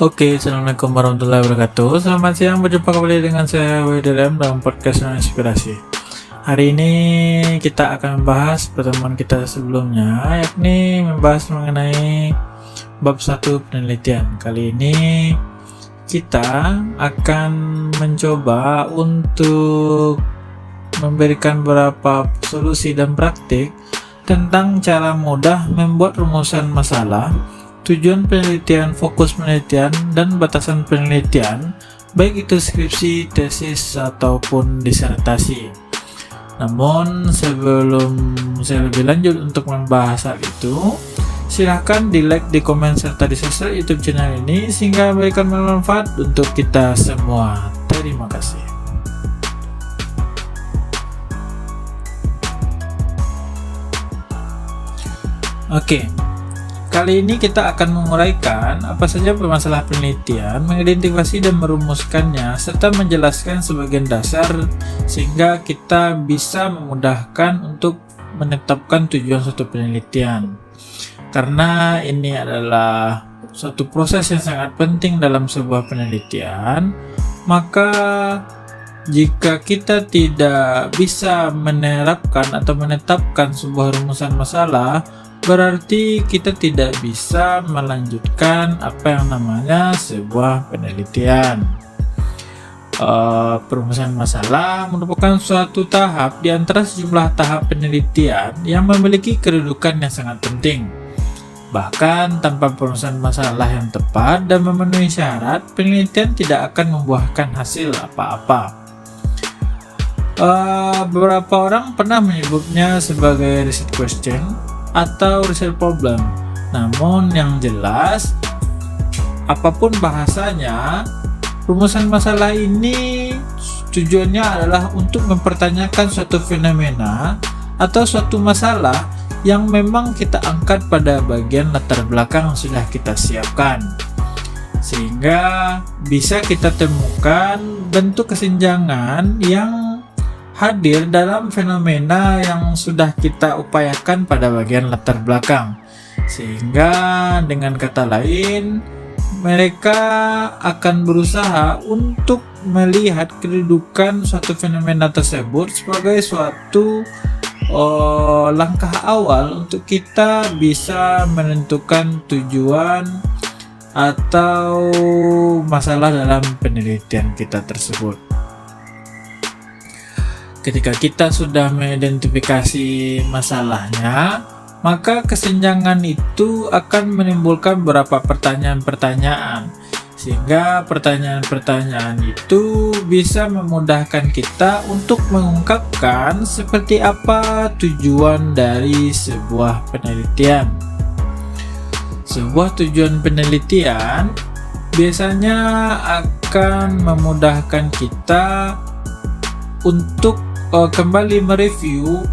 Oke, assalamualaikum warahmatullahi wabarakatuh. Selamat siang, berjumpa kembali dengan saya WDLM dalam podcast Inspirasi. Hari ini kita akan membahas pertemuan kita sebelumnya, yakni membahas mengenai bab 1 penelitian. Kali ini kita akan mencoba untuk memberikan beberapa solusi dan praktik tentang cara mudah membuat rumusan masalah, tujuan penelitian, fokus penelitian, dan batasan penelitian, baik itu skripsi, tesis, ataupun disertasi. Namun sebelum saya lebih lanjut untuk membahas hal itu, silahkan di like, di komen, serta di subscribe YouTube channel ini sehingga memberikan manfaat untuk kita semua. Terima kasih. Oke. Kali ini kita akan menguraikan apa saja permasalahan penelitian, mengidentifikasi dan merumuskannya, serta menjelaskan sebagian dasar sehingga kita bisa memudahkan untuk menetapkan tujuan suatu penelitian. Karena ini adalah suatu proses yang sangat penting dalam sebuah penelitian, maka jika kita tidak bisa menerapkan atau menetapkan sebuah rumusan masalah, berarti kita tidak bisa melanjutkan apa yang namanya sebuah penelitian. Perumusan masalah merupakan suatu tahap di antara sejumlah tahap penelitian yang memiliki kedudukan yang sangat penting. Bahkan tanpa perumusan masalah yang tepat dan memenuhi syarat, penelitian tidak akan membuahkan hasil apa-apa. Beberapa orang pernah menyebutnya sebagai research question atau research problem. Namun yang jelas, apapun bahasanya, rumusan masalah ini tujuannya adalah untuk mempertanyakan suatu fenomena atau suatu masalah yang memang kita angkat pada bagian latar belakang yang sudah kita siapkan, sehingga bisa kita temukan bentuk kesenjangan yang hadir dalam fenomena yang sudah kita upayakan pada bagian latar belakang, sehingga dengan kata lain mereka akan berusaha untuk melihat kedudukan suatu fenomena tersebut sebagai suatu langkah awal untuk kita bisa menentukan tujuan atau masalah dalam penelitian kita tersebut. Ketika kita sudah mengidentifikasi masalahnya, maka kesenjangan itu akan menimbulkan beberapa pertanyaan-pertanyaan, sehingga pertanyaan-pertanyaan itu bisa memudahkan kita untuk mengungkapkan seperti apa tujuan dari sebuah penelitian. Sebuah tujuan penelitian biasanya akan memudahkan kita untuk kembali mereview,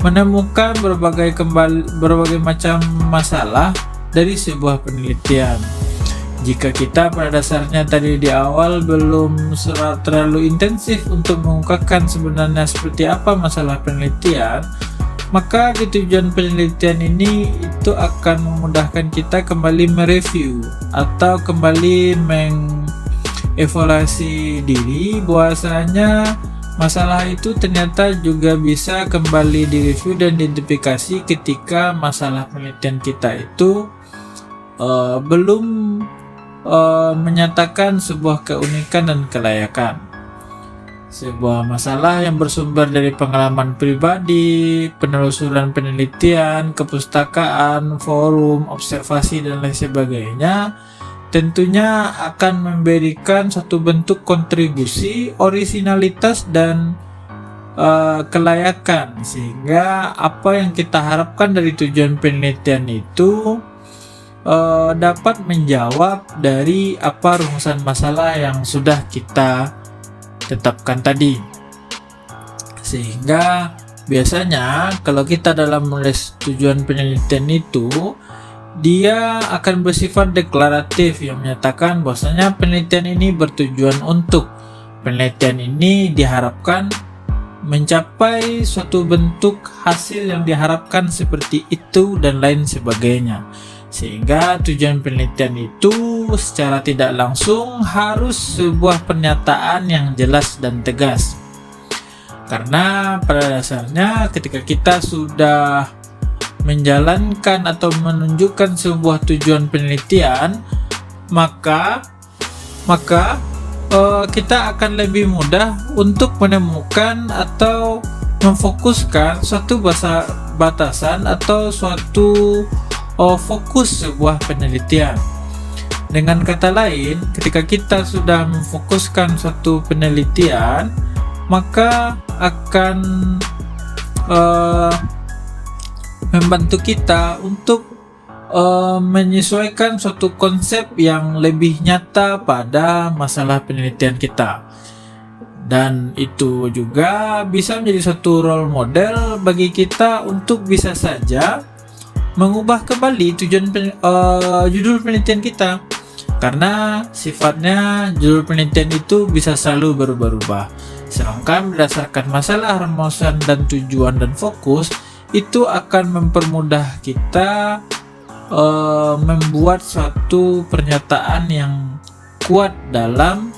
menemukan berbagai macam masalah dari sebuah penelitian. Jika kita pada dasarnya tadi di awal belum terlalu intensif untuk mengungkapkan sebenarnya seperti apa masalah penelitian, maka di tujuan penelitian ini itu akan memudahkan kita kembali mereview atau kembali mengevaluasi diri bahwasanya masalah itu ternyata juga bisa kembali direview dan diidentifikasi ketika masalah penelitian kita itu belum menyatakan sebuah keunikan dan kelayakan. Sebuah masalah yang bersumber dari pengalaman pribadi, penelusuran penelitian, kepustakaan, forum, observasi, dan lain sebagainya tentunya akan memberikan suatu bentuk kontribusi, orisinalitas, dan kelayakan, sehingga apa yang kita harapkan dari tujuan penelitian itu dapat menjawab dari apa rumusan masalah yang sudah kita tetapkan tadi. Sehingga biasanya kalau kita dalam menulis tujuan penelitian itu, dia akan bersifat deklaratif yang menyatakan bahwasanya penelitian ini bertujuan untuk, penelitian ini diharapkan mencapai suatu bentuk hasil yang diharapkan seperti itu dan lain sebagainya. Sehingga tujuan penelitian itu secara tidak langsung harus sebuah pernyataan yang jelas dan tegas. Karena pada dasarnya ketika kita sudah menjalankan atau menunjukkan sebuah tujuan penelitian, maka kita akan lebih mudah untuk menemukan atau memfokuskan suatu batasan atau suatu fokus sebuah penelitian. Dengan kata lain, ketika kita sudah memfokuskan suatu penelitian, maka akan membantu kita untuk menyesuaikan suatu konsep yang lebih nyata pada masalah penelitian kita, dan itu juga bisa menjadi suatu role model bagi kita untuk bisa saja mengubah kembali judul penelitian kita, karena sifatnya judul penelitian itu bisa selalu berubah-ubah. Sedangkan berdasarkan masalah, rumusan, dan tujuan dan fokus, itu akan mempermudah kita membuat suatu pernyataan yang kuat dalam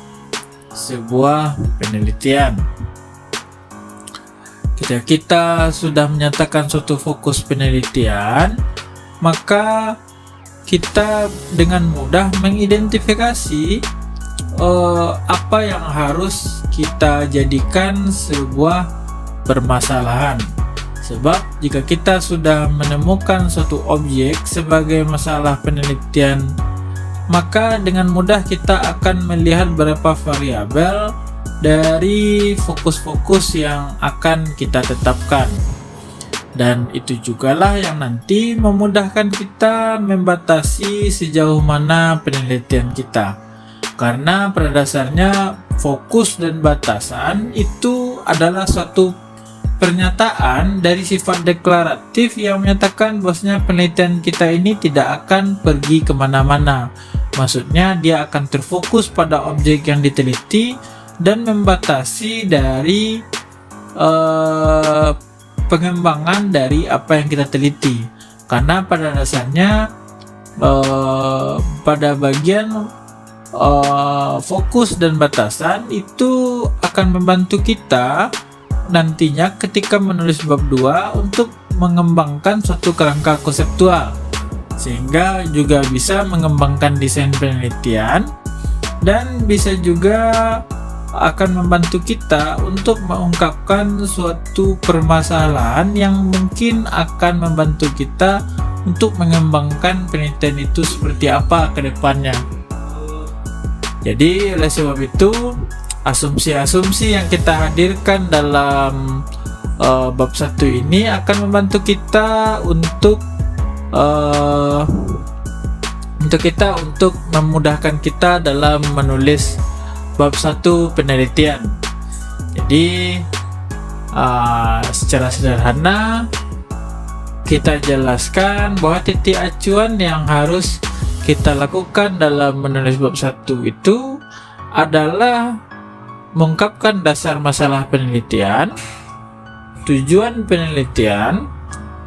sebuah penelitian. Ketika kita sudah menyatakan suatu fokus penelitian, maka kita dengan mudah mengidentifikasi apa yang harus kita jadikan sebuah permasalahan. Sebab jika kita sudah menemukan suatu objek sebagai masalah penelitian, maka dengan mudah kita akan melihat beberapa variabel dari fokus-fokus yang akan kita tetapkan. Dan itu jugalah yang nanti memudahkan kita membatasi sejauh mana penelitian kita. Karena pada dasarnya fokus dan batasan itu adalah suatu pernyataan dari sifat deklaratif yang menyatakan bahwasanya penelitian kita ini tidak akan pergi kemana-mana. Maksudnya dia akan terfokus pada objek yang diteliti dan membatasi dari pengembangan dari apa yang kita teliti. Karena pada dasarnya pada bagian fokus dan batasan itu akan membantu kita nantinya ketika menulis bab 2 untuk mengembangkan suatu kerangka konseptual, sehingga juga bisa mengembangkan desain penelitian dan bisa juga akan membantu kita untuk mengungkapkan suatu permasalahan yang mungkin akan membantu kita untuk mengembangkan penelitian itu seperti apa ke depannya. Jadi oleh sebab itu, asumsi-asumsi yang kita hadirkan dalam bab 1 ini akan membantu kita untuk memudahkan kita dalam menulis bab 1 penelitian. Jadi secara sederhana kita jelaskan bahwa titik acuan yang harus kita lakukan dalam menulis bab 1 itu adalah mengungkapkan dasar masalah penelitian, tujuan penelitian,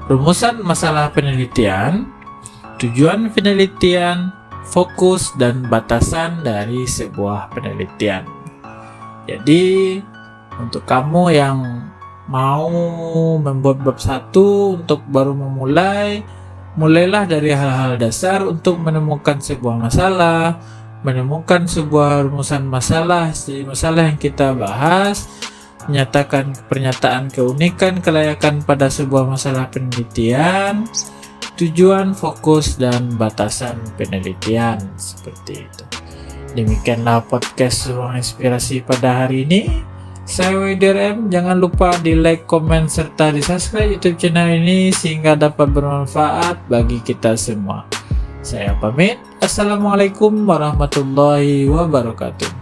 rumusan masalah penelitian, tujuan penelitian, fokus dan batasan dari sebuah penelitian. Jadi untuk kamu yang mau membuat bab 1 untuk baru mulailah dari hal-hal dasar untuk menemukan sebuah masalah, menemukan sebuah rumusan masalah, jadi masalah yang kita bahas, menyatakan pernyataan keunikan kelayakan pada sebuah masalah penelitian, tujuan, fokus, dan batasan penelitian, seperti itu. Demikianlah podcast Ruang Inspirasi pada hari ini. Saya WDRM, jangan lupa di like, komen, serta di subscribe YouTube channel ini sehingga dapat bermanfaat bagi kita semua. Saya pamit. Assalamualaikum warahmatullahi wabarakatuh.